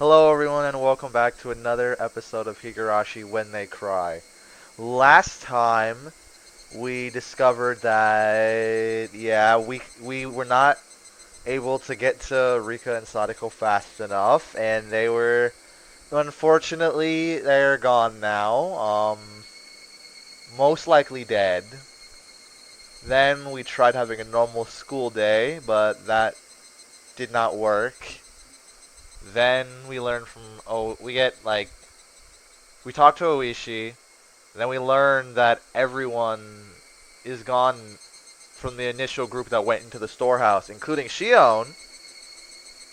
Hello everyone and welcome back to another episode of Higurashi When They Cry. Last time we discovered that we were not able to get to Rika and Sadako fast enough and they were unfortunately they're gone now. Most likely dead. Then we tried having a normal school day, but that did not work. Then we learned from we talked to Oishi. Then we learn that everyone is gone from the initial group that went into the storehouse, including Shion,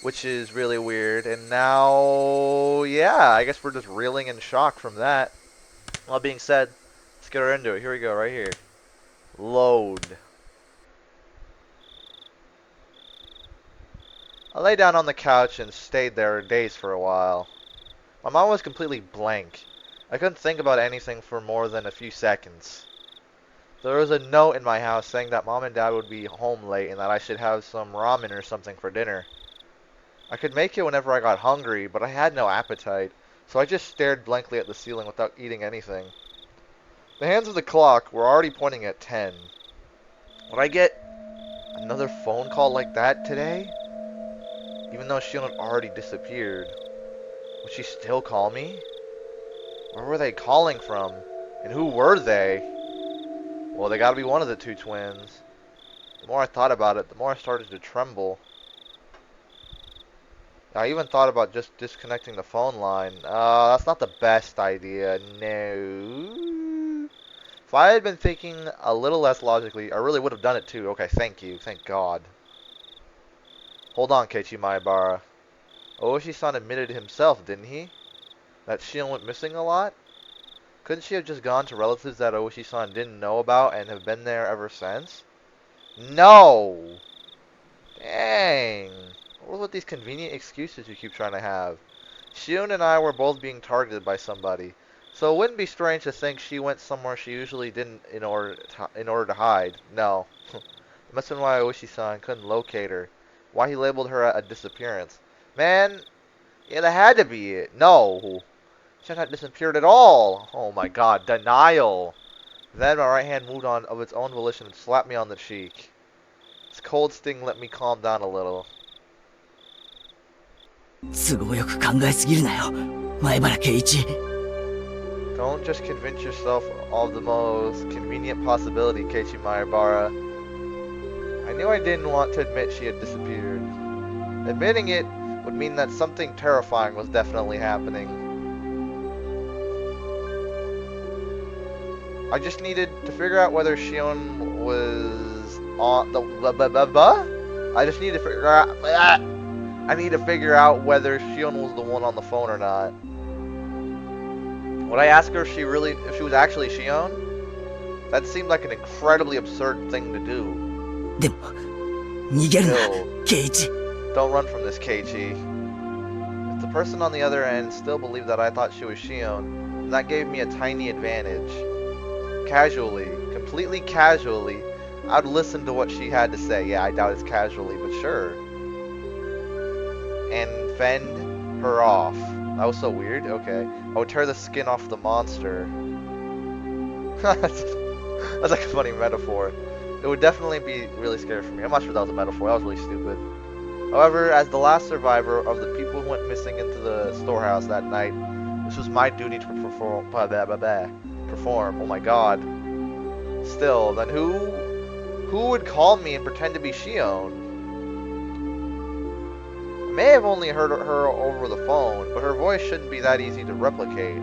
which is really weird. And now, yeah, I guess we're just reeling in shock from that. All that being said, let's get right into it. Here we go, right here. Load. I lay down on the couch and stayed there dazed for a while. My mind was completely blank. I couldn't think about anything for more than a few seconds. There was a note in my house saying that mom and dad would be home late and that I should have some ramen or something for dinner. I could make it whenever I got hungry, but I had no appetite, so I just stared blankly at the ceiling without eating anything. The hands of the clock were already pointing at 10. Would I get another phone call like that today? Even though Shion had already disappeared. Would she still call me? Where were they calling from? And who were they? Well, they gotta be one of the two twins. The more I thought about it, the more I started to tremble. I even thought about just disconnecting the phone line. That's not the best idea. No. If I had been thinking a little less logically, I really would have done it too. Okay, thank you. Thank God. Hold on, Keiichi Maebara. Oishi-san admitted himself, didn't he? That Shion went missing a lot? Couldn't she have just gone to relatives that Oishi-san didn't know about and have been there ever since? No! Dang. What with these convenient excuses you keep trying to have? Shion and I were both being targeted by somebody, so it wouldn't be strange to think she went somewhere she usually didn't in order to hide. No. It must have been why Oishi-san couldn't locate her. Why he labeled her a disappearance. Man, yeah, that had to be it. No. She had not disappeared at all. Oh my god, denial. Then my right hand moved on of its own volition and slapped me on the cheek. This cold sting let me calm down a little. 都合よく考えすぎるなよ、前原圭一。Don't just convince yourself of the most convenient possibility, Keiichi Maebara. I knew I didn't want to admit she had disappeared. Admitting it would mean that something terrifying was definitely happening. I just needed to figure out whether Shion was on the I just need to figure out I need to figure out whether Shion was the one on the phone or not. Would I ask her if she was actually Shion? That seemed like an incredibly absurd thing to do. でも、逃げるな、圭一。Don't run from this, Keiichi. If the person on the other end still believed that I thought she was Shion, then that gave me a tiny advantage. Casually, completely casually, I'd listen to what she had to say. Yeah, I doubt it's casually, but sure. And fend her off. That was so weird. Okay. I would tear the skin off the monster. That's like a funny metaphor. It would definitely be really scary for me. I'm not sure that was a metaphor. That was really stupid. However, as the last survivor of the people who went missing into the storehouse that night, this was my duty to perform. Oh my god. Still, then who would call me and pretend to be Shion? I may have only heard her over the phone, but her voice shouldn't be that easy to replicate.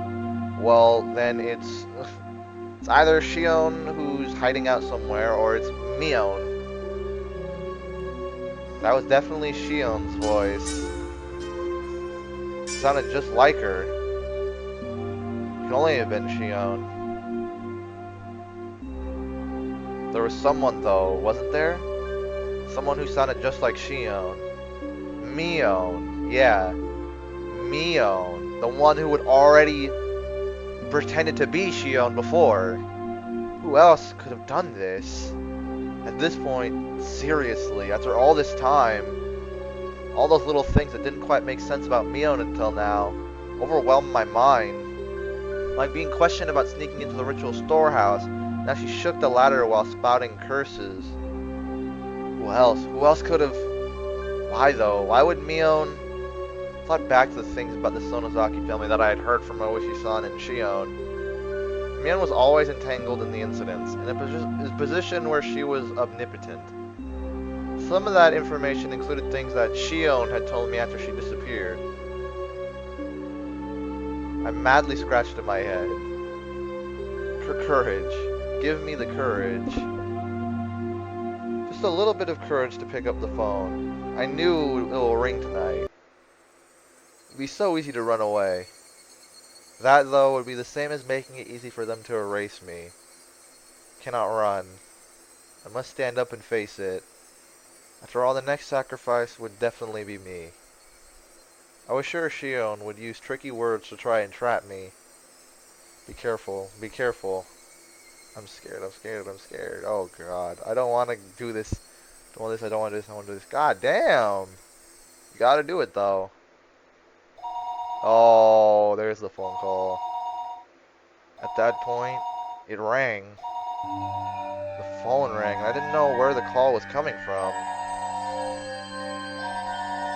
Well, then it's either Shion who's hiding out somewhere, or it's Mion. That was definitely Shion's voice. It sounded just like her. It could only have been Shion. There was someone though, wasn't there? Someone who sounded just like Shion. Mion. Yeah. Mion. The one who had already pretended to be Shion before. Who else could have done this? At this point, seriously, after all this time, All those little things that didn't quite make sense about Mion until now overwhelmed my mind. Like being questioned about sneaking into the ritual storehouse. Now she shook the ladder while spouting curses. Who else? Who else could have... Why though? Why would Mion... Thought back to the things about the Sonozaki family that I had heard from Oishi-san and Shion. Mion was always entangled in the incidents, in a position where she was omnipotent. Some of that information included things that Shion had told me after she disappeared. I madly scratched at my head. Courage. Give me the courage. Just a little bit of courage to pick up the phone. I knew it will ring tonight. It'd be so easy to run away. That, though, would be the same as making it easy for them to erase me. Cannot run. I must stand up and face it. After all, the next sacrifice would definitely be me. I was sure Shion would use tricky words to try and trap me. Be careful, be careful. I'm scared, I'm scared, I'm scared. Oh god, I don't want to do this. Don't want this, I don't want this, I want to do this. God damn! You gotta do it though. Oh, there's the phone call. At that point, it rang. The phone rang. I didn't know where the call was coming from.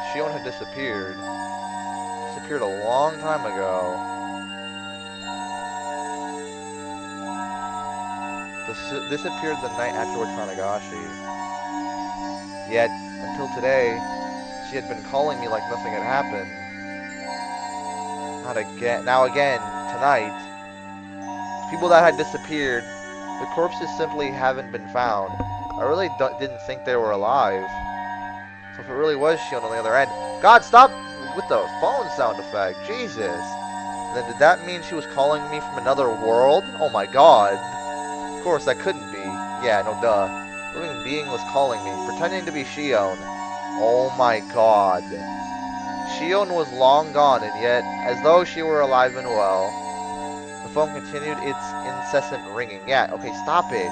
Shion had disappeared. Disappeared a long time ago. Disappeared the night after Watanagashi. Yet, until today, she had been calling me like nothing had happened. Not again. Now again, tonight. People that had disappeared, the corpses simply haven't been found. I really didn't think they were alive. So if it really was Shion on the other end... God, stop with the phone sound effect. Jesus. Then did that mean she was calling me from another world? Oh my god. Of course, that couldn't be. Yeah, no duh. A living being was calling me, pretending to be Shion. Oh my god. Shion was long gone, and yet, as though she were alive and well, the phone continued its incessant ringing. Yeah, okay, stop it.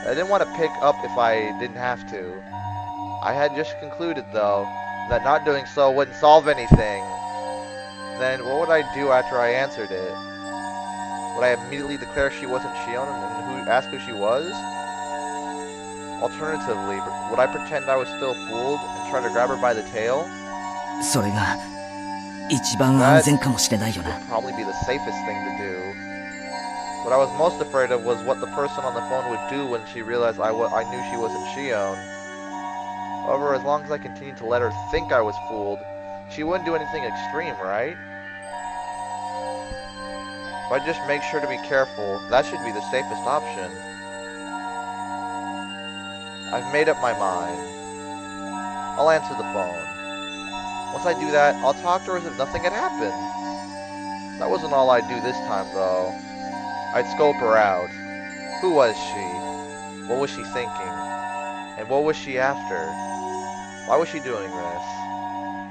I didn't want to pick up if I didn't have to. I had just concluded, though, that not doing so wouldn't solve anything. Then what would I do after I answered it? Would I immediately declare she wasn't Shion and ask who she was? Alternatively, would I pretend I was still fooled and try to grab her by the tail? それが一番安全かもしれないよな。 That would probably be the safest thing to do. What I was most afraid of was what the person on the phone would do when she realized I knew she wasn't Shion. However, as long as I continued to let her think I was fooled, she wouldn't do anything extreme, right? If I just make sure to be careful, that should be the safest option. I've made up my mind. I'll answer the phone. Once I do that, I'll talk to her as if nothing had happened. That wasn't all I'd do this time, though. I'd scope her out. Who was she? What was she thinking? And what was she after? Why was she doing this?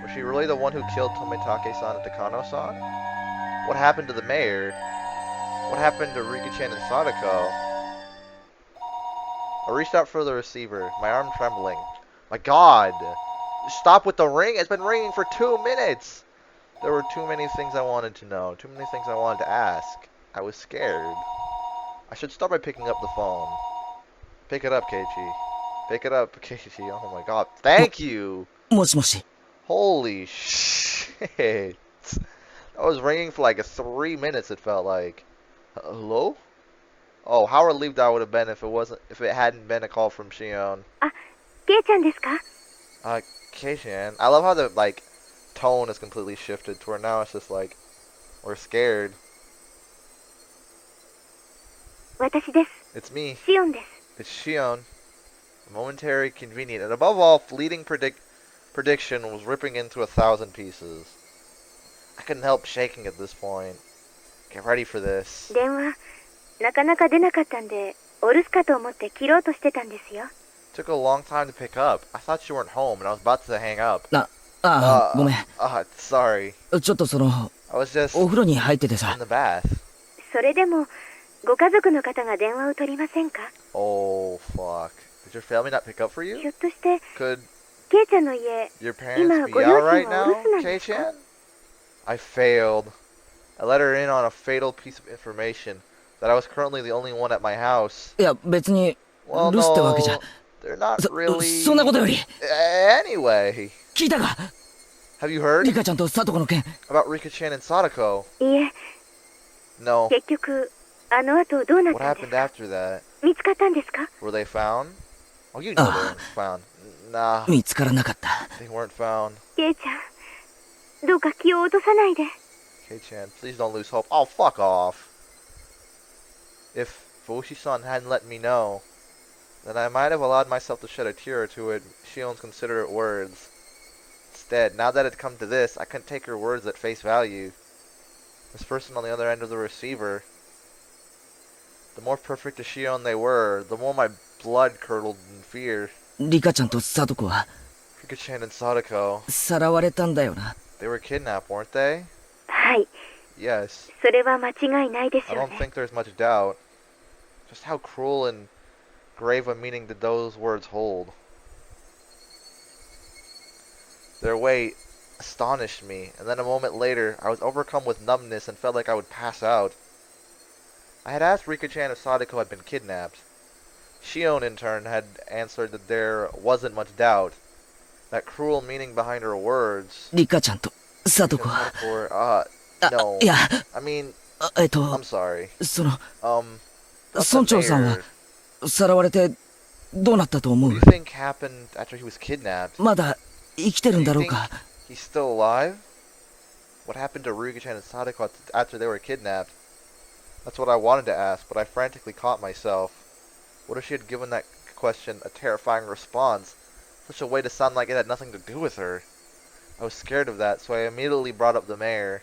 Was she really the one who killed Tomitake-san and Takano-san? What happened to the mayor? What happened to Rika-chan and Sadako? I reached out for the receiver, my arm trembling. My god! Stop with the ring! It's been ringing for 2 minutes! There were too many things I wanted to know, too many things I wanted to ask. I was scared. I should start by picking up the phone. Pick it up, Keiichi. Pick it up, Keiichi. Oh my god. Thank you! もしもし。 Holy shit. That was ringing for like 3 minutes, it felt like. Hello? Oh, how relieved I would have been if it hadn't been a call from Shion. あ、ケイちゃんですか? Keishan. I love how the, like, tone is completely shifted to where now it's just like, we're scared. 私です。 It's me. シオンです。 It's Shion. A momentary, convenient, and above all, fleeting prediction was ripping into 1,000 pieces. I couldn't help shaking at this point. Get ready for this. 電話、なかなか出なかったんで、お留守かと思って切ろうとしてたんですよ。 Took a long time to pick up. I thought you weren't home, and I was about to hang up. ごめん。 Sorry. ちょっとその、 I was just お風呂に入っててさ in。the bath. それでも、ご家族の方が電話を取りませんか? Oh, fuck. Did your family not pick up for ひょ you? っとして、Could ケイちゃんの家、 Your 今 parents ご be 両 out 親 right はお留 now, 守なんですか？ Kei-chan? I failed. I let her in on a fatal piece of information that I was currently the only one at my house. いや、別に、 Well, 留守ってわけじゃ。 no, they're not そんなこと really. より、 Anyway, 聞いたか？ have you heard リカちゃんとサトコの件。 about Rika-chan and Sadako? いいえ、 No. 結局、あの後どうなっ What たんです happened か？ after that? 見つかったんですか？ Were they found? Oh, you know they weren't found. Nah, 見つからなかった。 they weren't found. ケイちゃん、どうか気を落とさないで。 Kei-chan, please don't lose hope. Oh, fuck off. If Fushi-san hadn't let me know, then I might have allowed myself to shed a tear or two at Shion's considerate words. Instead, now that it come to this, I couldn't take her words at face value. This person on the other end of the receiver, the more perfect to Shion they were, the more my blood curdled in fear. リカちゃんとサトコは Rika-chan and Sadako, さらわれたんだよな。 they were kidnapped, weren't they? はい、 Yes. それは間違いないです I よ don't ね。 think there's much doubt. Just how cruel and grave a meaning did those words hold? Their weight astonished me, and then a moment later, I was overcome with numbness and felt like I would pass out. I had asked Rika-chan if Sadako had been kidnapped. Shion, in turn, had answered that there wasn't much doubt. That cruel meaning behind her words. リカちゃんとサトコは。 Metaphor, あ、 no. いや、 I mean, I'm sorry. その、 That's 村長さんは mayor. さらわれてどうなったと思 What う？ do you think happened after he was kidnapped? まだ生きてる Do ん you だろう think か？ he's still alive? What happened to Ryuga-chan and Sadako after they were kidnapped? That's what I wanted to ask, but I frantically caught myself. What if she had given that question a terrifying response? Such a way to sound like it had nothing to do with her. I was scared of that, so I immediately brought up the mayor.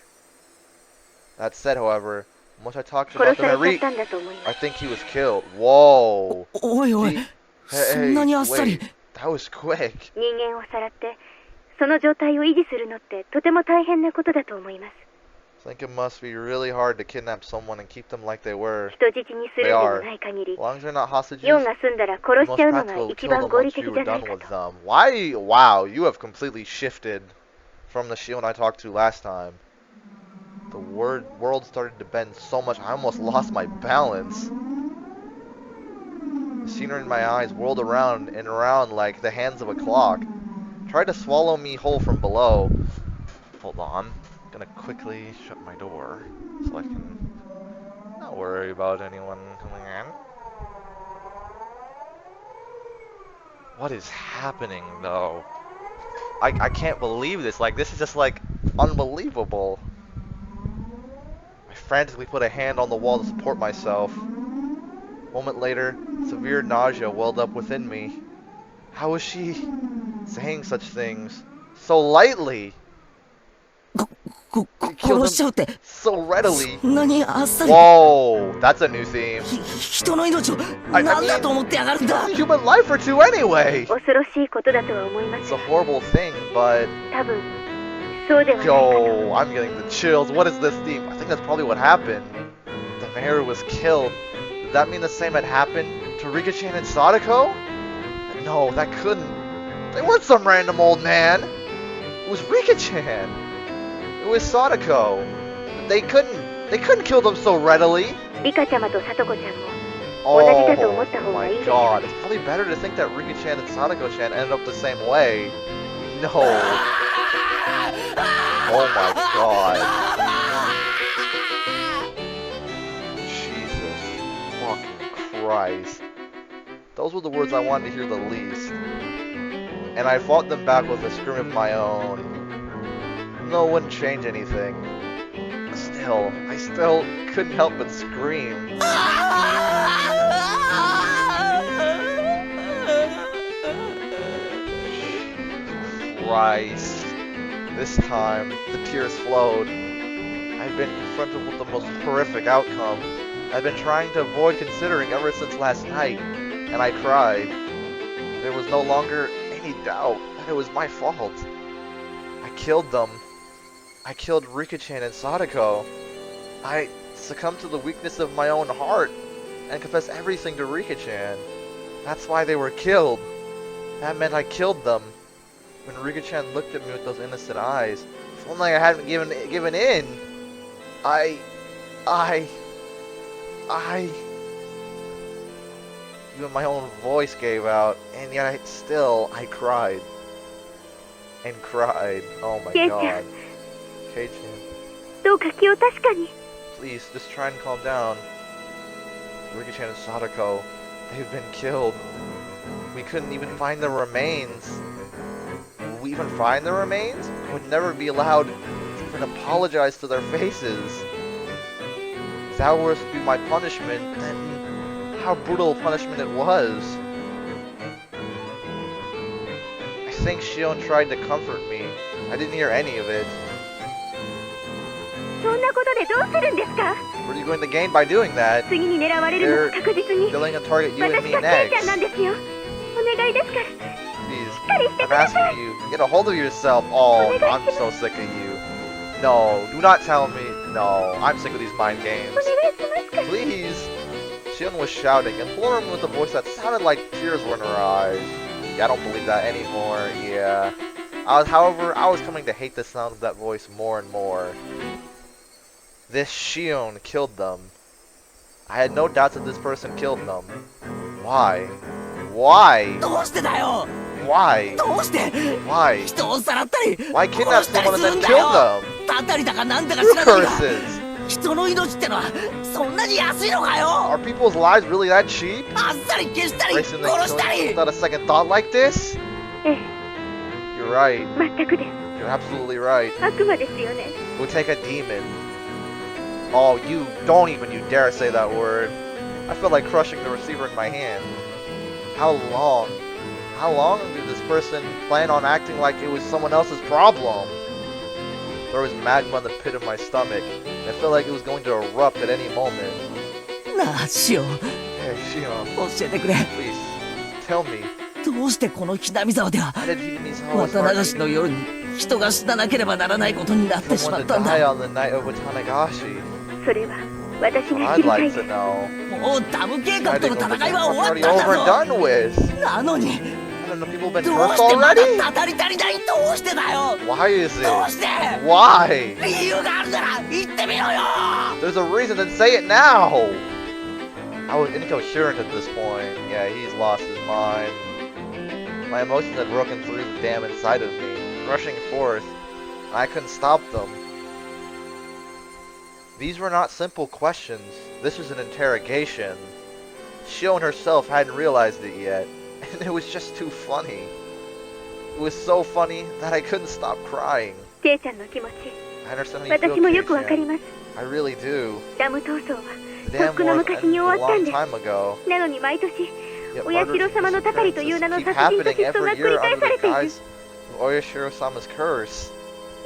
That said, however, once I talked 殺 about さ the れちゃっ mayor, たんだと思いま I す。 think he was killed. Whoa. おいおい、 Gee, そんなにあっさり。 wait, that was quick. 人間をさらって、その状態を維持するのってとても大変なことだと思います。 I think it must be really hard to kidnap someone and keep them like they were. 人質にするんでもない限り、 As long as they're not hostages, 用が済んだら殺 the しち most ゃうのが practical 一 kill 番 them 合理 once 的 you じ were ゃない done か with と。 them. Why? Wow, you have completely shifted from the Shion I talked to last time. The world started to bend so much, I almost lost my balance. The scenery in my eyes whirled around and around like the hands of a clock. Tried to swallow me whole from below. Hold on. Gonna quickly shut my door so I can not worry about anyone coming in. What is happening though? I can't believe this. Like, this is just like unbelievable. I frantically put a hand on the wall to support myself. A moment later, severe nausea welled up within me. How was she saying such things so lightly? 殺しちゃうって So readily. そんなにあっさり。 Whoa, that's a new theme. 人の命を I 何 mean, だと思ってやがるんだ。 it's a human life or two anyway. 恐ろしいことだとは思いま It's す a。horrible thing, but 多分、そうではないかと。 yo, I'm getting the chills. What is this theme? I think that's probably what happened. The mayor was killed. Did that mean the same had happened to Rika-chan and Sadako? No, that couldn't. They weren't some random old man. It was Rika-chan. It was Sadako. They couldn't kill them so readily. リカちゃまとサトコちゃんも Oh 同じだと思った方がいい my ですよ。 god. It's probably better to think that Rika-chan and Sadako-chan ended up the same way. No. Oh my god. Jesus fucking Christ. Those were the words I wanted to hear the least. And I fought them back with a scream of my own. No, it wouldn't change anything. Still, I still couldn't help but scream. Christ. This time, the tears flowed. I'd been confronted with the most horrific outcome. I'd been trying to avoid considering ever since last night, and I cried. There was no longer any doubt that it was my fault. I killed them. I killed Rika-chan and Sadako. I succumbed to the weakness of my own heart and confessed everything to Rika-chan. That's why they were killed. That meant I killed them. When Rika-chan looked at me with those innocent eyes, if only I hadn't given in. I... Even my own voice gave out, and yet I cried. And cried. Oh my god. Kei-chan. どうか気を確かに。 Please, just try and calm down. Rika-chan and Sadako, they've been killed. We couldn't even find the remains. Will we even find the remains? I would never be allowed to even apologize to their faces. If that was to be my punishment, then how brutal a punishment it was. I think Shion tried to comfort me. I didn't hear any of it. そんなことでどうするんですか？ What are you going to gain by doing that? 次に狙われるのは確実に。 Killing a target you and 私 me がケイちゃん next. なんですよ。お願いですから。 Please, I'm asking you, get a hold of yourself. Oh, I'm so sick of you. No, do not tell me. No, I'm sick of these mind games. お願いしますから。 Please. Shion was shouting, imploring with a voice that sounded like tears were in her eyes. Yeah, I don't believe that anymore. Yeah. However, I was coming to hate the sound of that voice more and more. This Shion killed them. I had no doubts that this person killed them. Why? Why? どうしてだよ Why? どうして Why? 人をさらったり Why 殺 kidnap したり someone す and るん then だ kill よ them? たたりだかなんだか Who 知らないが curses? 人の命ってのはそんなに安いのかよ Are people's lives really that cheap? あっさり消したり Racing 殺 and した killing り without a second thought like this? ええ、 You're right. 全くです。 You're absolutely right. 悪魔ですよね。 We'll take a demon. Oh, you don't even you dare say that word. I felt like crushing the receiver in my hand. How long? How long did this person plan on acting like it was someone else's problem? There was magma in the pit of my stomach. And I felt like it was going to erupt at any moment. なあシオン Hey, Shion, 教えてくれ please, tell me. どうしてこのひなみ沢では How did Hidemi's 渡流しの夜に人が死ななければならないことになってしま someone っ to たん die だ on the night of Watanagashi? それは私が I'd 知りたい like で to す。 know. もうダム計画 I と think の it's 戦いは終わっ already たん over だ and ぞ done with. なのに I don't know, people have been どう cursed してまだ already? たたり足りないどうしてだよ Why is どう it? して Why? 理由があるなら言ってみろよ There's a reason, then say it now! I was incoherent at this point. Yeah, he's lost his mind. My emotions had broken through the dam inside of me, rushing forth, and I couldn't stop them. These were not simple questions. This was an interrogation. Shion herself hadn't realized it yet, and it was just too funny. It was so funny that I couldn't stop crying. ケイちゃんの気持ち、 I understand how you feel, 私もよくわかり Kei-chan. ます。 I really do. ダム闘争は The とっ dam くの war 昔に ended 終わ a ったん long です。 time ago. なのに毎年、 Yet お社 murders 様のたたりという名の keep 殺人と happening 失踪が every 繰り year 返 under され the ている。 guise of Oyashiro-sama's curse.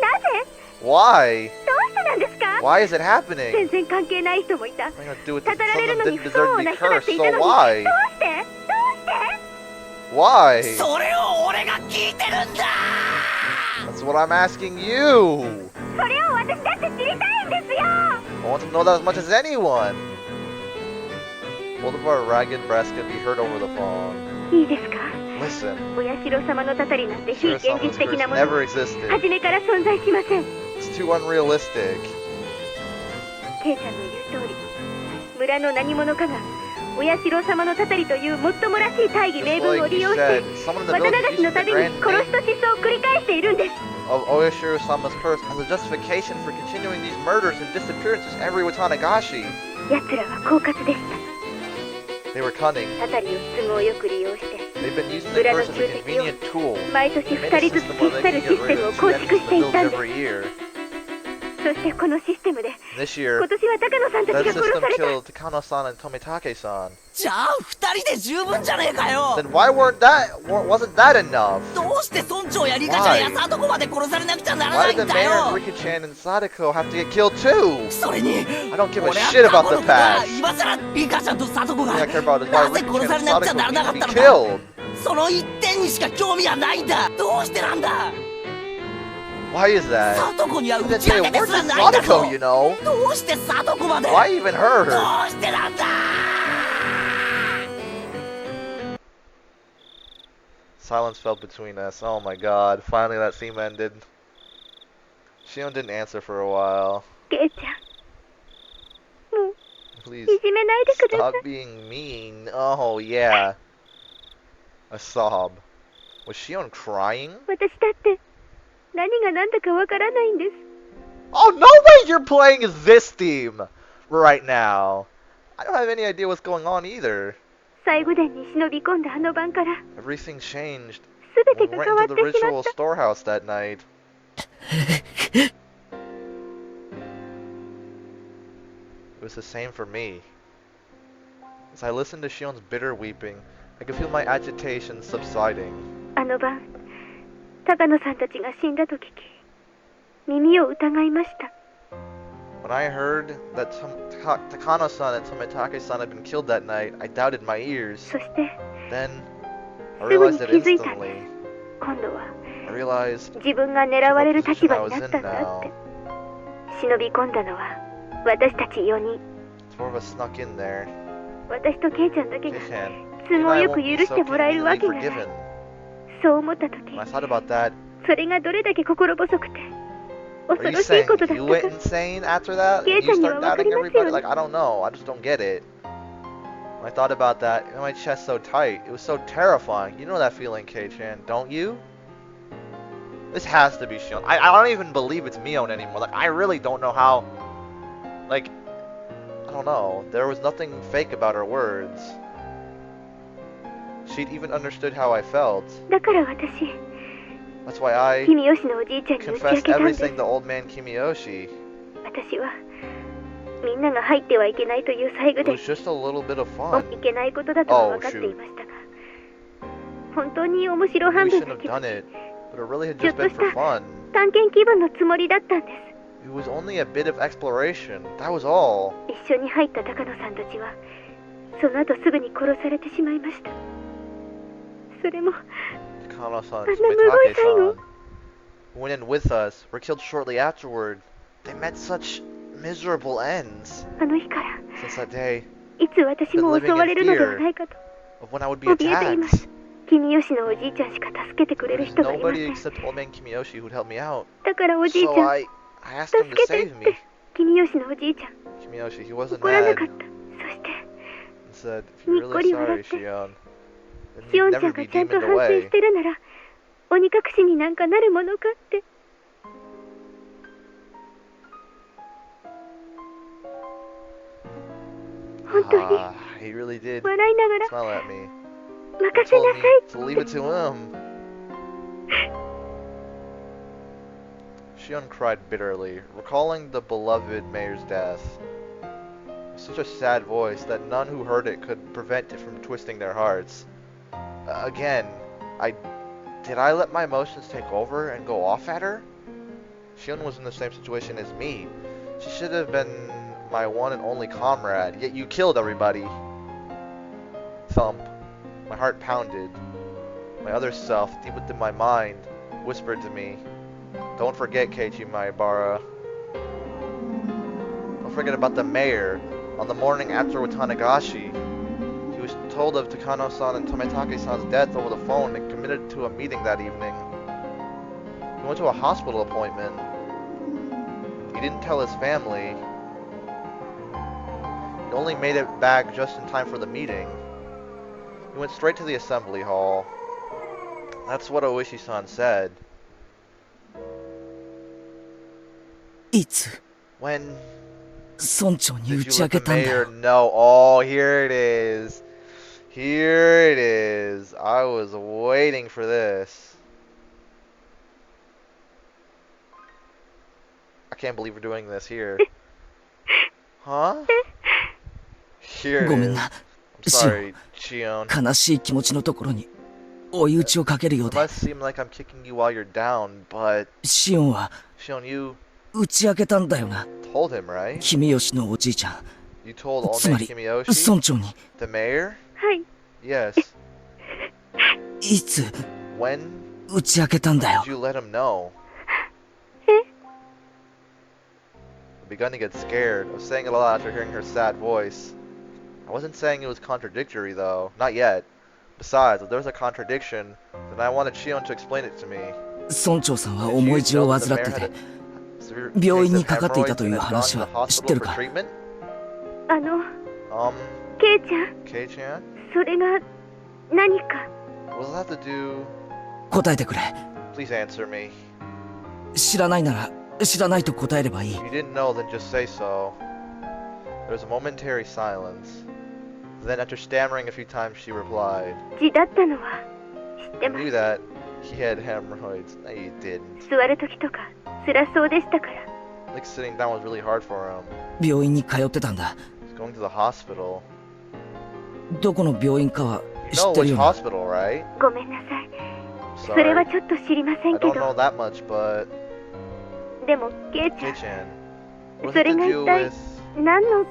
なぜ？ Why? どうしてなんですか？ Why is it 全 happening? 然関係ない人もいた。 What am I gonna do with た this? たられる Some の of に them 不相 didn't 応 deserve to な be 人だっ cursed, ていた so のに。 why? どうして？どうして？ Why? それを俺が聞いてるんだ That's what I'm asking you. それを私だって知りたいんですよ。 I want to know that as much as anyone. Both of our ragged breaths could be heard over the phone. いいですか？ Listen, お社様のたたりなんて非現 Shiro-sama's 実的 curse なもの。 never existed. 初めから存在しません。 It's too unrealistic. ケイちゃんの言う通り、村の何者かがお社様のたたりというもっともらしい大義名 Just 分を like 利 you 用して said, someone in the 渡 village 流しの used た the びに grand 殺 name しと失踪を繰り返しているんです。 of Oyashiro-sama's curse as a justification for continuing these murders and disappearances every Watanagashi. 奴らは狡猾でした。 They were cunning. たたりを都合よく利用して They've been using the curse as a convenient tool. 毎年 They 2 made 人 a ずつ system 消 where し they 去る can シ get ステ rid ムを of 構 two 築 enemies し in てい the ったん village です。 every year. そしてこのシステムで This year, 今年は高野さんたち that が殺 system された。 killed Takano-san and Tomitake-san. じゃあ二人で十分じゃねえかよ Then why wasn't that enough? どうして村長やリカちゃんや佐藤まで殺されなくちゃならな Why い did ん the だ mayor よ and Rika-chan and Sadako have to get killed too? それに I don't give a 俺は shit 過 about 去 the のことが past. 今さらリカちゃんと佐藤 The が only thing I care about is why なぜ Rika-chan 殺され and なくちゃなら Sadako なか need った to の be か killed. その一点にしか興味はないんだどうしてなんだ Why is that? 佐藤には And 打 then ち上 say, げて where's すらないんだぞ Sadako, you know? どうして佐藤まで Why even ど her? うしてなんだ Silence fell between us. Oh my god. Finally that scene ended. Shion didn't answer for a while. ケイちゃん、もう Please いじめないでくださ stop い。 being mean. Oh yeah. A sob. Was Shion crying? 私だって何が何だかわからないんです。 Oh, no way you're playing this theme right now. I don't have any idea what's going on either. 最後殿に忍び込んだあの晩から Everything changed 全て when が we 変 went わ into っ the てしまっ ritual た。 storehouse that night. It was the same for me. As I listened to Shion's bitter weeping, I could feel my agitation subsiding. あの晩、高野さんたちが死んだと聞き、耳を疑いました。 When I heard that Takano-san and Tomitake-san had been killed that night, I doubted my ears. そして Then, I すぐに realized 気 it づいたんで instantly. す。今度は I realized 自分が狙われる the 立 position 場 I に was なった in んだって。 now. 忍び込んだのは私たち4人。 Four of us snuck in there. 私とケイちゃんだけが Kei-chan, 都 you and 合 I よく won't 許 be し so てもらえるわ conveniently けがない。 forgiven. そう思った時、 When I thought about that, それがどれだけ心細くて are 恐 you ろしい saying ことだっ you た went か。 insane after that? And you Kei-chan start にはわか doubting りますよ everybody? ね。 Like, I don't know. I just don't get it. When I thought about that, it made my chest so tight. It was so terrifying. You know that feeling, Kei-chan, don't you? This has to be Shion. I don't even believe it's Mion anymore. Like, I really don't know how... Like, I don't know. There was nothing fake about her words. She'd even understood how I felt. だから私、 That's why I 君吉のおじいちゃんに打ち明 confessed けたんです。 everything to old man Kimiyoshi. 私はみんなが入ってはいけないという細具 It で was just a little bit of い fun. けないことだとは分かっていましたが、本当に面白 We 半分 shouldn't な have 気 done 持ち、 it, but it really had just been for fun. 探検気分のつもりだったんです。 It was only a bit of exploration. That was all. 一緒に入った高野さんたちはその後すぐに殺されてしまいました。それも Takano-san, あんなむごい最後。 Sumitake-san, who went in with us, were killed shortly afterward. They met such miserable ends. あの日から Since that day, いつ私も襲われるのではないかと of when I would be 怯えていま attacked. す。君吉のおじいちゃんしか助けてくれ There る was 人がいませ nobody ん。 except old man Kimiyoshi who'd help me out. だからおじいち So ゃん、 I asked him 助 to けてっ save て me. 君吉のおじいちゃん Kimiyoshi, he wasn't 怒らな mad かった。そして and said, if you're really sorry, Shion, then シオ you'd ンちゃ never んが be ちゃんと demoned 反省 away. してるなら鬼隠しになんかなるものかって。本当に He really did 笑いながら smile at me. 任せ Told な me さい to leave it to him. Shion cried bitterly, recalling the beloved mayor's death. With such a sad voice that none who heard it could prevent it from twisting their hearts. Again, did I let my emotions take over and go off at her? Shion was in the same situation as me. She should have been my one and only comrade, yet you killed everybody. Thump. My heart pounded. My other self, deep within my mind, whispered to me, don't forget Keiichi Maebara. Don't forget about the mayor. On the morning after Watanagashi, he was told of Takano-san and Tomitake-san's death over the phone and committed to a meeting that evening. He went to a hospital appointment. He didn't tell his family. He only made it back just in time for the meeting. He went straight to the assembly hall. That's what Oishi-san said. いつ When 村長に打 did ち you 明 let け the たんだ mayor よ。 know? Oh, here it is. Here it is. I was waiting for this. I can't believe we're doing this here. Huh? Here ご it めん is. な。 I'm sorry, Shion. 悲しい気持ちのところに追い打ちをかけるよう It で、 must seem like I'm kicking you while you're down, but シオンは Shion, you 打ち明けたんだよな。 told him, right? 君吉のおじいちゃ You told ん。 old つ man まり Kimiyoshi? 村長に The mayor? はい。 Yes. いつ When 打ち明けたんだよ did。you let him know? え I begun to get scared. I was saying it a lot after hearing her sad voice. I wasn't saying it was contradictory, though. Not yet. Besides, if there was a contradiction, then And I wanted Shion to explain it to me. 村長さんは Did 重 you い血を know 患 that っ the て mayor had て a severe 病院 case に of かかっていたという hemorrhoids and had gone 話 to the は知っ hospital てる for か？ treatment? あの、ケイちゃん、 K-chan? それが何か。 What does that have to do? 答えてくれ。 Please answer me. 知らないなら知らないと答えればいい。 If you didn't know, then just say so. There was a momentary silence. Then, after stammering a few times, she replied, 血だったのは知って I ま knew す。 that he had hemorrhoids. No, you didn't. 座る時とか辛そうでしたから。 Like sitting down was really hard for him. 病院に通ってたんだ。 He's going to the hospital. どこの病院かは You 知っ know てる which よな。 hospital, right? ごめんなさい。 I'm それは sorry. ちょっと知りませ I んけ don't know ど。 that much, but でもケイちゃん、 K-chan. What そ does れ it が to 一 do 体 with 何の。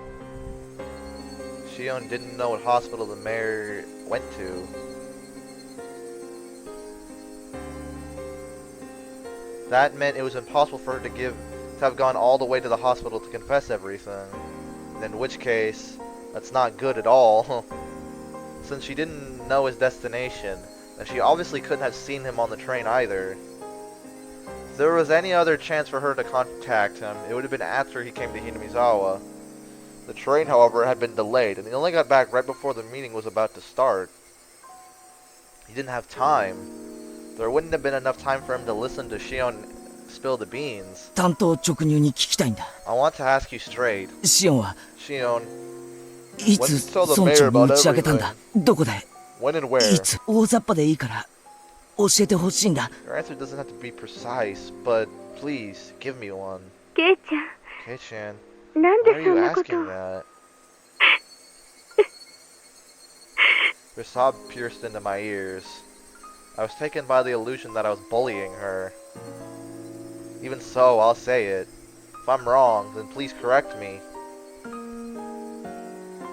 Shion didn't know what hospital the mayor went to? That meant it was impossible for her to have gone all the way to the hospital to confess everything. In which case, that's not good at all. Since she didn't know his destination, then she obviously couldn't have seen him on the train either. If there was any other chance for her to contact him, it would have been after he came to Hinamizawa. The train, however, had been delayed, and he only got back right before the meeting was about to start. He didn't have time. There wouldn't have been enough time for him to listen to Shion spill the beans. 担当直入に聞きたいんだ。 I want to ask you straight. シオンは Shion, いつ村長に打ち明けたんだ？どこで？ when and where? いつ？大雑把でいいから教えてほしいんだ。 Your answer doesn't have to be precise, but please, give me one. ケイちゃ K-chan, ん、なん why で are そん you なこと asking を。 that? Her sob pierced into my ears. I was taken by the illusion that I was bullying her. Even so, I'll say it. If I'm wrong, then please correct me.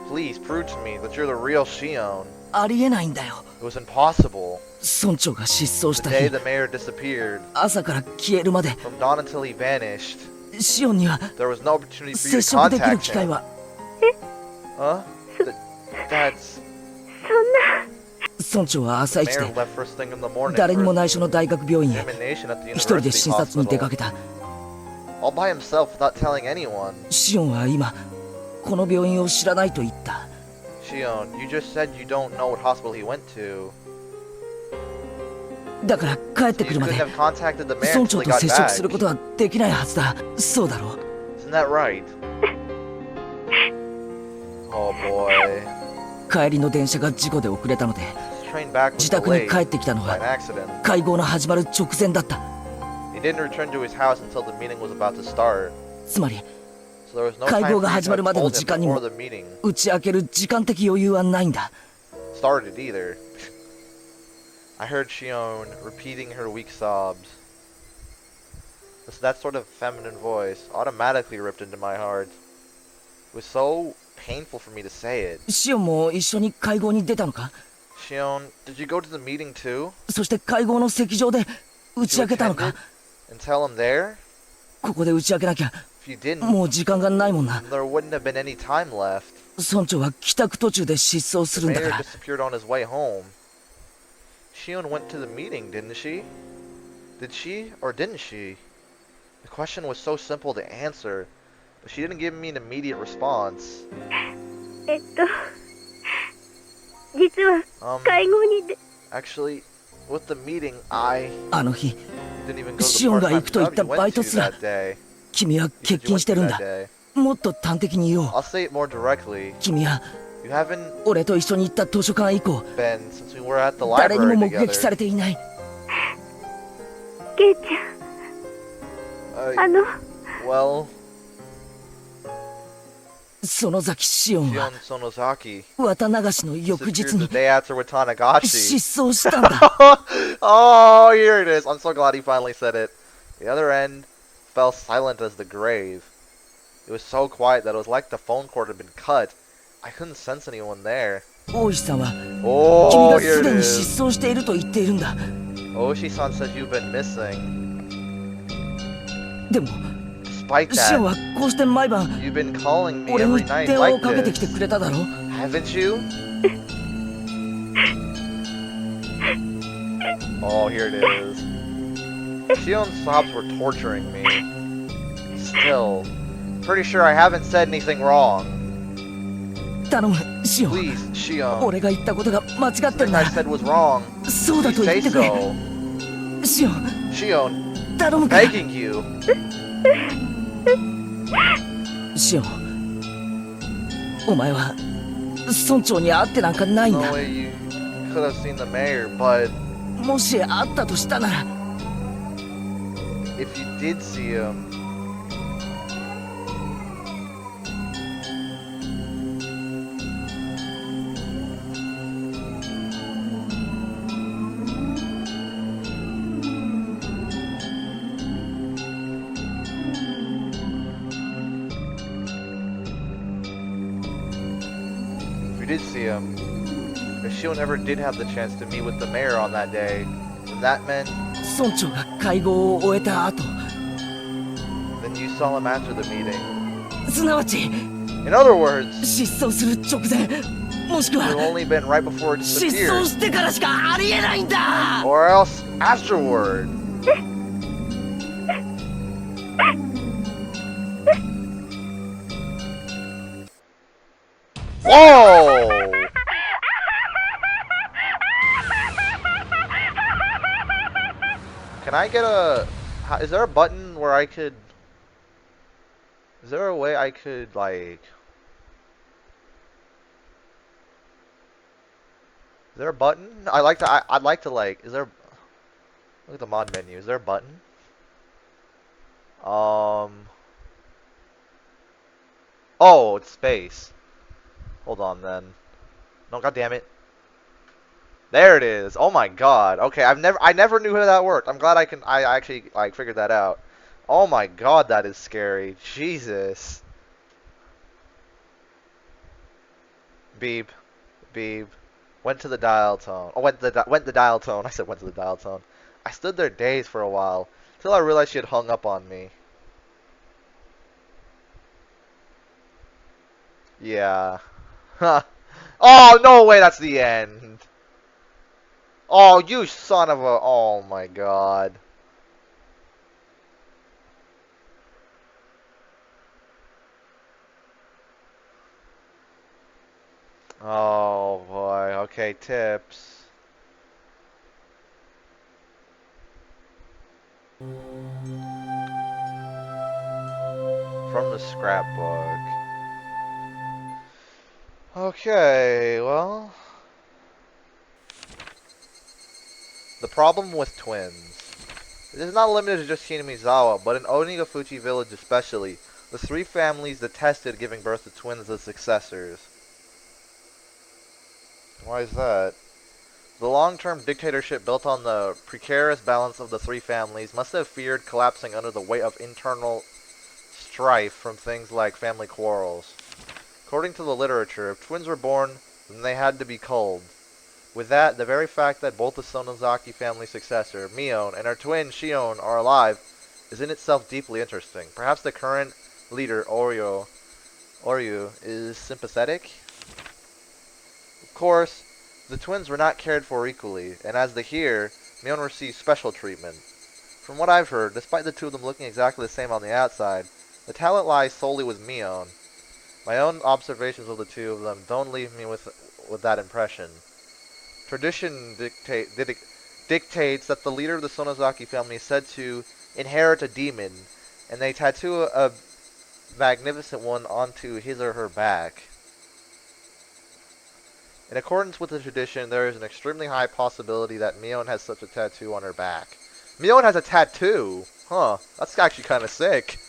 Please prove to me that you're the real Shion. ありえないんだよ。 It was impossible. 村長が失踪し The た day 日、 the mayor disappeared, 朝から消えるまで from dawn until he vanished, シオンには there was no opportunity for 接 you to 触できる contact 機会 him. は。 Huh? That's... そんな。村長は朝 The 一 mayor で left first thing in the morning 誰にも for 内緒の大学病院へ examination at the 一人で university 診察に出か hospital. けた。 All by himself without telling anyone. シオンは今この病院を知らないと言った。 Shion, you just said you don't know what hospital he went to. だから帰って You くるま couldn't で have contacted the mayor 村 until 長 he と got 接触する back. ことはできないはずだ。そうだろう。 Isn't that right? Oh boy. 帰りの電車が事故で遅れたので His train back was 自宅に delayed 帰ってきたの by は an accident. 会合の始まる直前だった。 He didn't return to his house until the meeting was about to start. つまり So there was no 会 time 合 for が you 始 to まる have までの told 時 him 間に before も the meeting 打ち明ける時間的余裕はないんだ。 started either. I heard Shion repeating her weak sobs. That sort of feminine voice automatically ripped into my heart. It was so painful for me to say it. シオンも一緒に会合に出たのか？ Shion, did you go to the meeting too? そして会合の席上で打ち You 明けたの attended か？ and tell him there? ここで打ち明けなきゃ If you didn't, もう時間がないもんな。 there wouldn't have been any time left. 村長は帰宅途中で失踪す The るんだか mayor ら。 disappeared on his way home. Shion went to the meeting, didn't she? Did she or didn't she? The question was so simple to answer, but she didn't give me an immediate response. 実は会合にで。Actually, with the meeting, I あの日 didn't even go to シ the オンが part-time 行くと言った job you バ went イト to すら that day. 君は You 欠 said you 勤 went して to るん that だ。 day. もっと端的に言おう。 I'll say it more directly. 君は You haven't 俺と一緒に行った図書館以降 been since we were at the 誰にも library 目撃さ together. れていない。ケイちゃん、Well, 園崎シオンは Shion Sonozaki 綿流しの翌日 disappeared に the day after Watanagashi. 失踪したんだ。Oh, here it is. I'm so glad he finally said it. The other end fell silent as the grave. It was so quiet that it was like the phone cord had been cut. I couldn't sense anyone there. 大石さんは君 Oh, が here す it でに is. 失踪していると言っているんだ。 Oshi-san says you've been missing. でも Despite シオン that, はこうして毎晩 you've been calling me 俺 every に night 電話を like かけてきて this. くれただろ。 Haven't you? Oh, here it is. Shion's sobs were torturing me. Still, pretty sure I haven't said anything wrong. 頼むシオン Please, Shion. 俺が言ったことが間違ってん Something I だ said was wrong. そうだ Please と言 say ってくれ so. シオン Shion, 頼むから begging you. シオンお前は村長に会ってなんかないん No だ way you could have seen the mayor, but もし会ったとしたなら if you did see him, did see him, if Shion ever did have the chance to meet with the mayor on that day, then that meant 村長が会合を終えた後 then you saw him after the meeting. すなわち In other words, 失踪する直前もしく it は would only been right before it 失踪 disappeared, してからしかありえないんだ or else afterward. Whoa! Can I get a... Is there a button where I could... Is there a way I could, like... Is there a button? I'd like to, like... Is there... Look at the mod menu. Is there a button? Oh, it's space. Hold on, then. No, god damn it. There it is. Oh my god. Okay, I never knew how that worked. I'm glad I actually like figured that out. Oh my god, that is scary. Jesus. Beep. Beep. Went to the dial tone. Oh, went the dial tone. I said went to the dial tone. I stood there dazed for a while till I realized she had hung up on me. Yeah. Huh. Oh, no way, that's the end. Oh, you son of a... Oh my god. Oh boy. Okay, tips. From the scrapbook. Okay, well... The problem with twins. It is not limited to just Shinamizawa, but in Onigafuchi village especially, the three families detested giving birth to twins as successors. Why is that? The long-term dictatorship built on the precarious balance of the three families must have feared collapsing under the weight of internal strife from things like family quarrels. According to the literature, if twins were born, then they had to be culled. With that, the very fact that both the Sonozaki family successor, Mion, and her twin, Shion, are alive is in itself deeply interesting. Perhaps the current leader, Oryu, is sympathetic? Of course, the twins were not cared for equally, and as the heir, Mion received special treatment. From what I've heard, despite the two of them looking exactly the same on the outside, the talent lies solely with Mion. My own observations of the two of them don't leave me with that impression. Tradition dictates that the leader of the Sonozaki family is said to inherit a demon, and they tattoo a magnificent one onto his or her back. In accordance with the tradition, there is an extremely high possibility that Mion has such a tattoo on her back. Mion has a tattoo? Huh, that's actually kind of sick.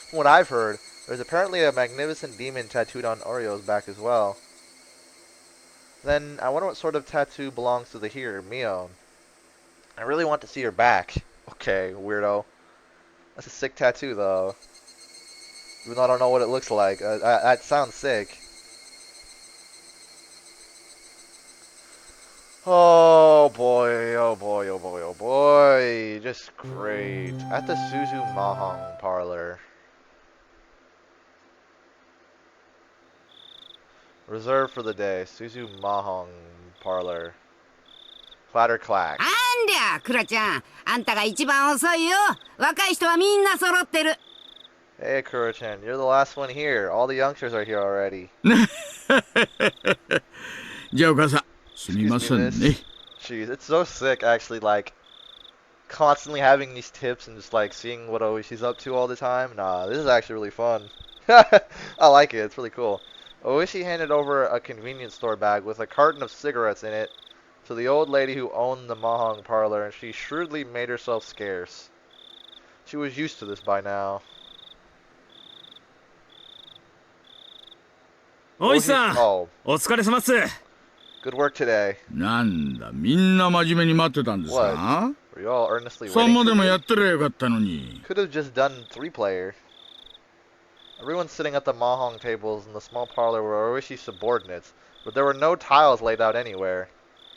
From what I've heard, there's apparently a magnificent demon tattooed on Oreo's back as well. Then, I wonder what sort of tattoo belongs to the healer, Mion. I really want to see her back. Okay, weirdo. That's a sick tattoo, though. Even though I don't know what it looks like. That sounds sick. Oh boy, oh boy, oh boy, oh boy. Just great. At the Suzu Mahong parlor. Reserved for the day. Suzu Mahong parlor. Clatter clack. あんりや、クラちゃん。あんたが一番遅いよ。若い人はみんな揃ってる。Hey, Kuro-chan, you're the last one here. All the youngsters are here already. じゃあお母さん、すみ Excuse ま me, せん miss. ね。 Jeez, it's so sick, actually, like, constantly having these tips and just, like, seeing what Oishi's up to all the time. Nah, this is actually really fun. I like it. It's really cool. Oishi handed over a convenience store bag with a carton of cigarettes in it to the old lady who owned the Mahong parlor, and she shrewdly made herself scarce. She was used to this by now. おいさん、 Oh, お疲れ様っす。 good work today. なんだ、みんな真面目に待ってたんですか？ Were you all earnestly 3 waiting ま for でも me? やってりゃよかったのに。 Could have just done 3-player. Everyone's sitting at the mahong tables in the small parlor were Oishi's subordinates, but there were no tiles laid out anywhere.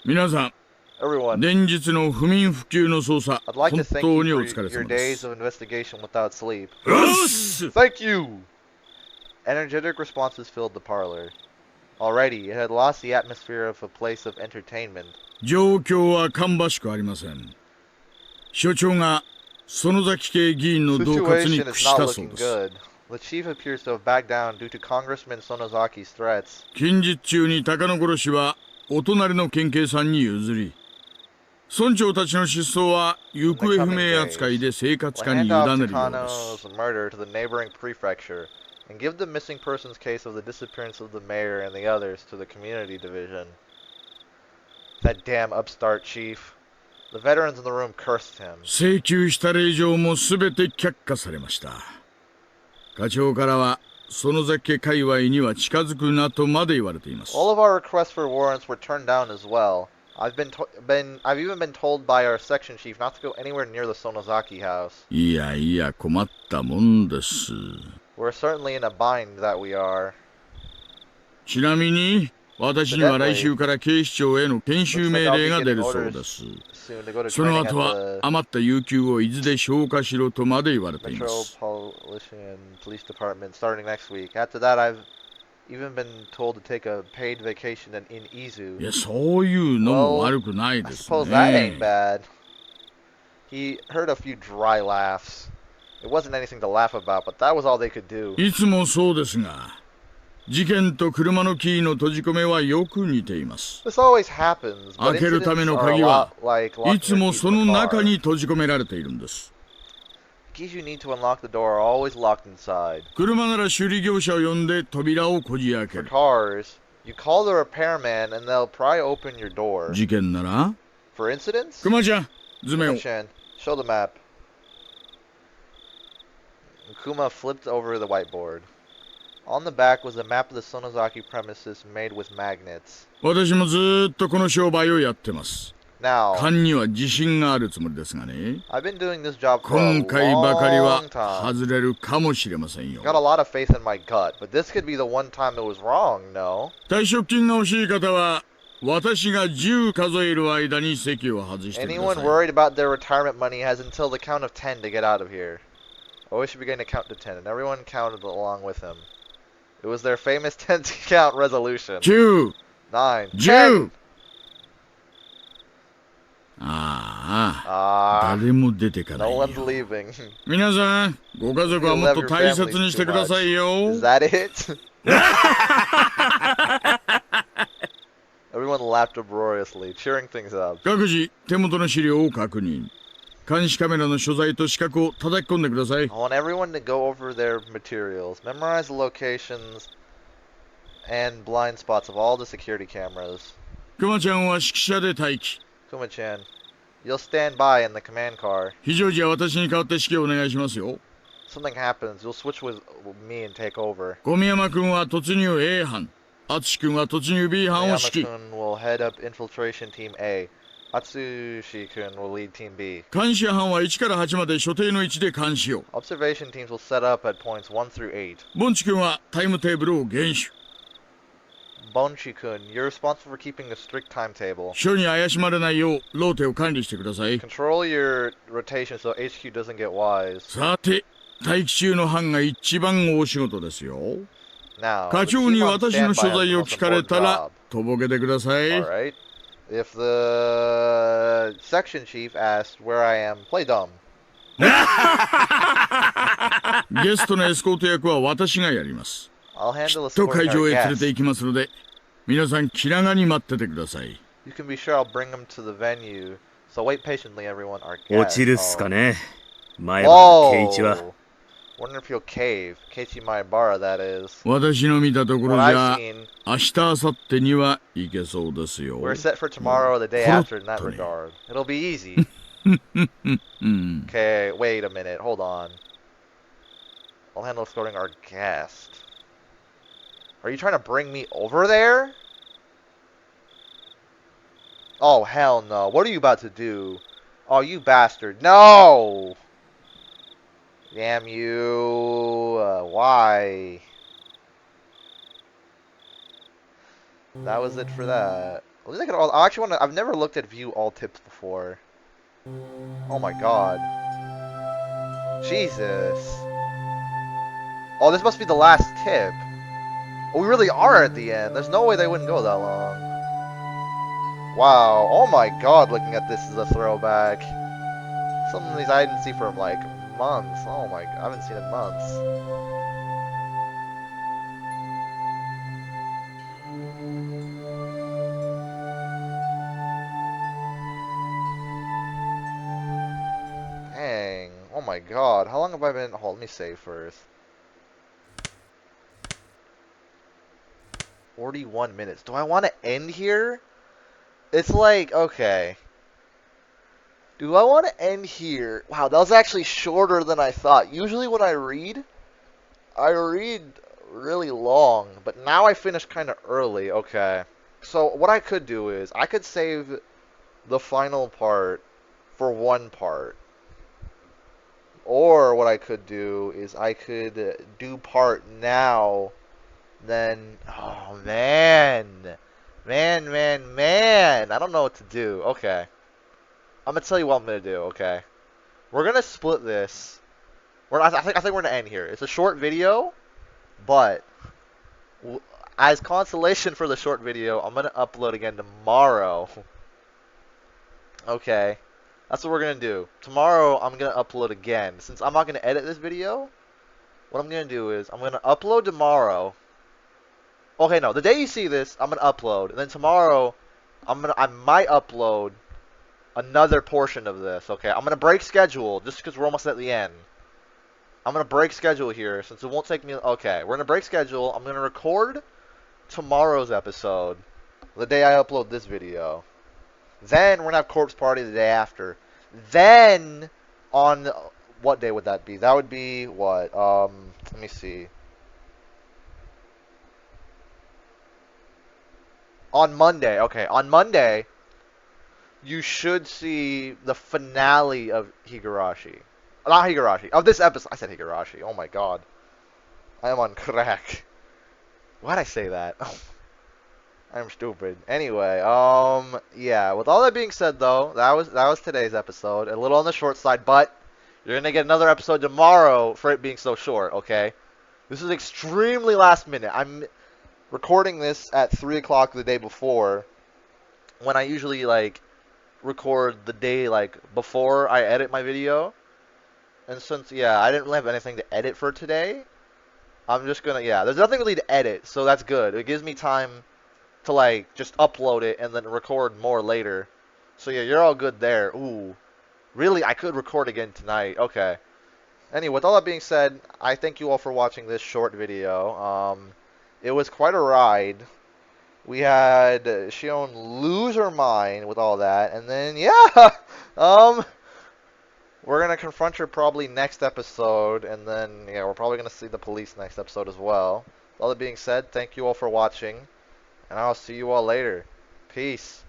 皆さん、 Everyone, 連日の不眠不休の捜査、 I'd like 本 to thank 当に you お for 疲れ your 様で days す。 of investigation without sleep. よし Thank you! Energetic responses filled the parlor. Already, it had lost the atmosphere of a place of entertainment. 状況は芳しくありません。所長が園崎系議員の恫喝に Situation 屈 is し not たそう looking です。 good. The chief appears to have backed down due to Congressman Sonozaki's threats. 近日中に高野殺しはお隣の県警さんに譲り、村長たちの失踪は行方不明扱いで生活 We'll 課に委 hand off ねるようです。 Takano's murder to the neighboring prefecture and give the missing persons case of the disappearance of the mayor and the others to the community division. That damn upstart chief. The veterans in the room cursed him. 請求した令状もすべて却下されました。課長からは園崎家界隈には近づくなとまで言われています。 All of our requests for warrants were turned down as well. I've even been told by our section chief not to go anywhere near the Sonozaki house. いやいや困ったもんです。 We're certainly in a bind that we are. ちなみに私には来週から警視庁への研修命令が出るそうです。 Soon to go to その training at 後は the 余った有給を伊豆で消化しろとまで言われています。 Metropolitan Police Department starting next week. After that, I've even been told to take a paid vacation in Izu. いやそういうのも悪くない I です suppose that ain't ね。 bad. He heard a few dry laughs. It wasn't anything to laugh about, but that was all they could do. いつもそうですが、事件と車のキーの閉じ込めはよく似ています。 This always happens, but 開けるため incidents の are a 鍵は lot like い locking つ your も keys そ in の the 中 car. に閉じ込められているんです。 Keys you need to unlock the door are always locked inside. 車なら修理業者を呼んで扉をこじ開け For る。 cars, you call the repairman and they'll pry open your door. 事件なら For incidents? 熊ちゃん図面を。 Kuma-chan, show the map. Kuma flipped over the whiteboard. On the back was a map of the Sonozaki premises made with magnets. 私もずーっとこの商売をやってます。 Now, 勘には自信があるつもりですがね。 I've been doing this job for a 今回ばかりは long time. 外れるかもしれませんよ。 Got a lot of faith in my gut, but this could be the one time it was wrong, no? 退職金が欲しい方は私が10数える間に席を外してくだ Anyone さい。 worried about their retirement money has until the count of 10 to get out of here. Always began to count to 10, and everyone counted along with him. It was their famous 10 to count resolution. 9、 9, 10 10! ああ、 Ah, 誰も出てかない no よ。 one's leaving. 皆さん、ご家族はもっと大切にしてくださいよ。 Is that it? Everyone laughed uproariously, cheering things up. 各自、手元の資料を確認。監視カメラの所在と視覚を叩き込んでください。 I want everyone to go over their materials, memorize the locations and blind spots of all the security cameras. 熊ちゃんは指揮車で待機。 Kuma-chan, you'll stand by in the command car. 非常時は私に代わって指揮をお願いしますよ。 Something happens, you'll switch with me and take over. 小宮山君は突入 A 班、敦君は突入 B 班を指揮。 Mayama-kun will head up infiltration team A. Atsushi-kun will lead team B. 監視班は1から8まで所定の位置で監視を。 Observation teams will set up at points 1 through 8. ボンチ君はタイムテーブルを厳守。 Bonchi-kun, you're responsible for keeping a strict timetable. 署に怪しまれないようローテを管理してください。 Control your rotation so HQ doesn't get wise. さて、待機中の班が一番大仕事ですよ。 Now, 課 the 長 team に on 私の standby 所 has the 在を most 聞かれ important たら job. とぼけてください。 Alright. If the section chief asks where I am, play dumb. ゲストのエスコート役は私がやります。 I'll きっ handle と escorting 会 our 場へ連れて guests. 行きますので、皆さん気長に待っててください。 You can be sure I'll bring them to the venue. So wait patiently, everyone. Our 落 guests. ちるっすかね。前原圭一は。 Whoa! Wonder if he'll cave. Keiichi Maebara, that is. 私の見たところ What じ I've ゃ、 seen, 明日、明後日には行けそうですよ。 we're set for tomorrow or the day after in that regard. It'll be easy. うん。 Okay, wait a minute. Hold on. I'll handle escorting our guest. Are you trying to bring me over there? Oh, hell no. What are you about to do? Oh, you bastard. No! Damn you. Why? That was it for that. Let me look at all. I actually want to. I've never looked at view all tips before. Oh my god. Jesus. Oh, this must be the last tip. Oh, we really are at the end. There's no way they wouldn't go that long. Wow. Oh my god, looking at this is a throwback. Some of these I didn't see for like months. Oh my, I haven't seen in months. Dang. Oh my god. How long have I been? Hold, let me save first. 41 minutes. Do I want to end here? It's like, okay. Do I want to end here? Wow, that was actually shorter than I thought. Usually when I read really long, but now I finished kind of early. Okay. So what I could do is I could save the final part for one part. Or what I could do is I could do part now, then, oh man. Man. I don't know what to do. Okay. I'm gonna tell you what I'm gonna do, okay? We're gonna split this. I think we're gonna end here. It's a short video, but as consolation for the short video, I'm gonna upload again tomorrow. Okay. That's what we're gonna do. Tomorrow, I'm gonna upload again. Since I'm not gonna edit this video, what I'm gonna do is I'm gonna upload tomorrow. Okay, no, the day you see this, I'm gonna upload, and then tomorrow, I might upload another portion of this. Okay, I'm gonna break schedule just because we're almost at the end. I'm gonna break schedule here since it won't take me. Okay, we're gonna break schedule. I'm gonna record tomorrow's episode, the day I upload this video. Then we're gonna have corpse party the day after. Then on what day would that be? That would be what? Let me see. On Monday. Okay, on Monday, you should see the finale of Higurashi. Not Higurashi. Of this episode. I said Higurashi. Oh my god. I am on crack. Why'd I say that? I'm stupid. Anyway, yeah. With all that being said, though, that was today's episode. A little on the short side, but you're gonna get another episode tomorrow for it being so short. Okay. This is extremely last minute. I'm recording this at 3 o'clock the day before, when I usually like record the day like before I edit my video. And since, yeah, I didn't really have anything to edit for today, I'm just gonna, yeah, there's nothing really to edit, so that's good. It gives me time to, like, just upload it and then record more later. So, yeah, you're all good there. Ooh. Really? I could record again tonight. Okay. Anyway, with all that being said, I thank you all for watching this short video. It was quite a ride. We had Shion lose her mind with all that, and then, yeah, we're going to confront her probably next episode, and then, yeah, we're probably going to see the police next episode as well. With all that being said, thank you all for watching, and I'll see you all later. Peace.